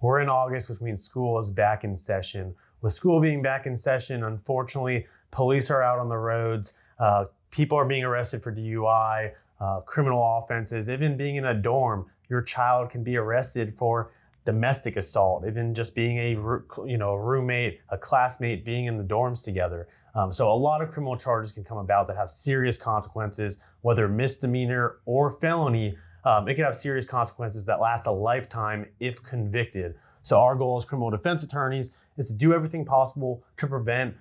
We're in August, which means school is back in session. With school being back in session, unfortunately, police are out on the roads. People are being arrested for DUI, criminal offenses. Even being in a dorm, your child can be arrested for domestic assault. Even just being a roommate, a classmate, being in the dorms together. So a lot of criminal charges can come about that have serious consequences, whether misdemeanor or felony. It can have serious consequences that last a lifetime if convicted. So our goal as criminal defense attorneys is to do everything possible to prevent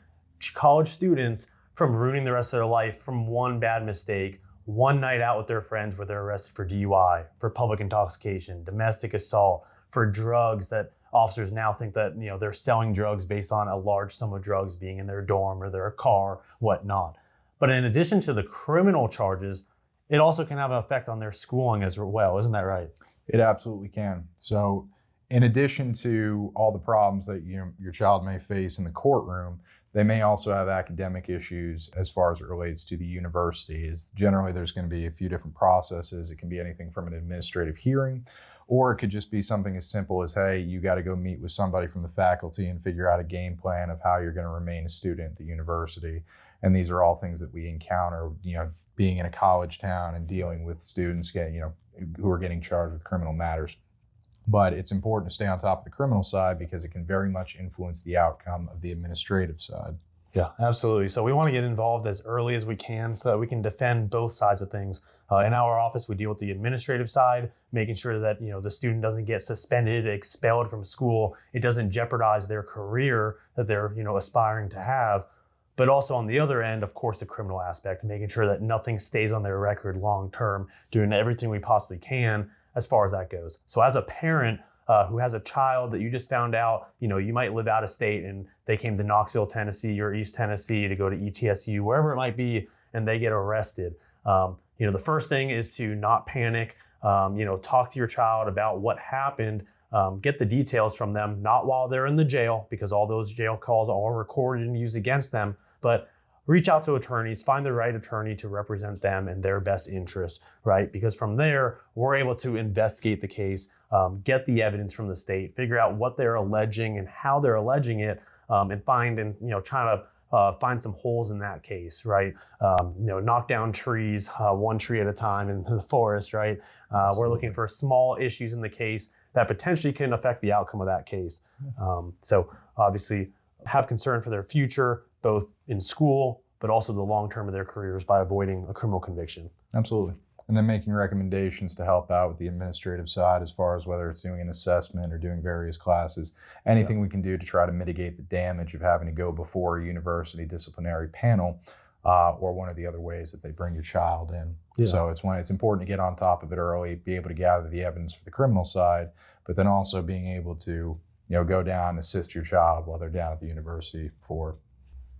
college students from ruining the rest of their life from one bad mistake, one night out with their friends where they're arrested for DUI, for public intoxication, domestic assault, for drugs that officers now think that they're selling drugs based on a large sum of drugs being in their dorm or their car, whatnot. But in addition to the criminal charges, it also can have an effect on their schooling as well. Isn't that right? It absolutely can. So in addition to all the problems that your child may face in the courtroom, they may also have academic issues as far as it relates to the university. Generally, there's going to be a few different processes. It can be anything from an administrative hearing, or it could just be something as simple as, hey, you got to go meet with somebody from the faculty and figure out a game plan of how you're going to remain a student at the university. And these are all things that we encounter, being in a college town and dealing with students who are getting charged with criminal matters. But it's important to stay on top of the criminal side because it can very much influence the outcome of the administrative side. Yeah, absolutely. So we want to get involved as early as we can so that we can defend both sides of things. In our office, we deal with the administrative side, making sure that the student doesn't get suspended, expelled from school. It doesn't jeopardize their career that they're aspiring to have. But also on the other end, of course, the criminal aspect, making sure that nothing stays on their record long term, doing everything we possibly can as far as that goes. So as a parent who has a child that you just found out, you might live out of state and they came to Knoxville, Tennessee or East Tennessee to go to ETSU, wherever it might be, and they get arrested. The first thing is to not panic, talk to your child about what happened. Get the details from them, not while they're in the jail, because all those jail calls are recorded and used against them, but reach out to attorneys, find the right attorney to represent them in their best interest, right? Because from there, we're able to investigate the case, get the evidence from the state, figure out what they're alleging and how they're alleging it, and try to find some holes in that case, right? Knock down trees, one tree at a time in the forest, right? We're looking for small issues in the case that potentially can affect the outcome of that case. So obviously have concern for their future, both in school, but also the long term of their careers by avoiding a criminal conviction. Absolutely. And then making recommendations to help out with the administrative side as far as whether it's doing an assessment or doing various classes, anything we can do to try to mitigate the damage of having to go before a university disciplinary panel or one of the other ways that they bring your child in. Yeah. So it's important to get on top of it early, be able to gather the evidence for the criminal side, but then also being able to go down and assist your child while they're down at the university for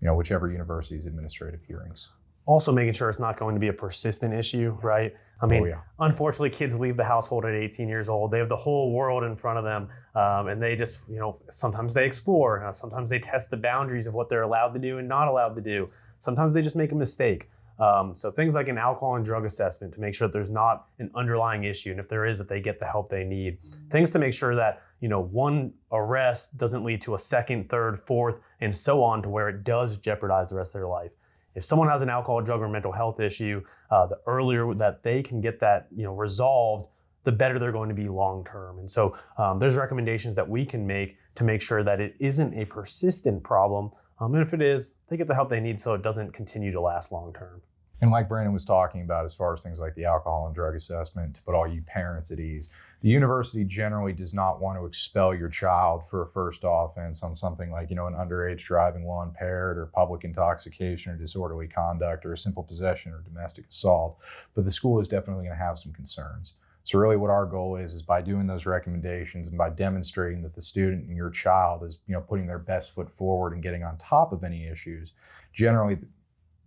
whichever university's administrative hearings. Also making sure it's not going to be a persistent issue, right? I mean, Unfortunately, kids leave the household at 18 years old. They have the whole world in front of them. And they just, sometimes they explore. Sometimes they test the boundaries of what they're allowed to do and not allowed to do. Sometimes they just make a mistake. So things like an alcohol and drug assessment to make sure that there's not an underlying issue. And if there is, that they get the help they need. Things to make sure that, one arrest doesn't lead to a second, third, fourth, and so on to where it does jeopardize the rest of their life. If someone has an alcohol, drug, or mental health issue, the earlier that they can get that resolved, the better they're going to be long term. And so there's recommendations that we can make to make sure that it isn't a persistent problem. And if it is, they get the help they need so it doesn't continue to last long term. And like Brandon was talking about, as far as things like the alcohol and drug assessment, to put all you parents at ease, the university generally does not want to expel your child for a first offense on something like, an underage driving while impaired or public intoxication or disorderly conduct or a simple possession or domestic assault. But the school is definitely going to have some concerns. So really what our goal is by doing those recommendations and by demonstrating that the student and your child is, putting their best foot forward and getting on top of any issues, generally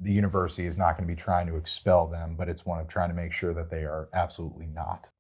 the university is not going to be trying to expel them, but it's one of trying to make sure that they are absolutely not.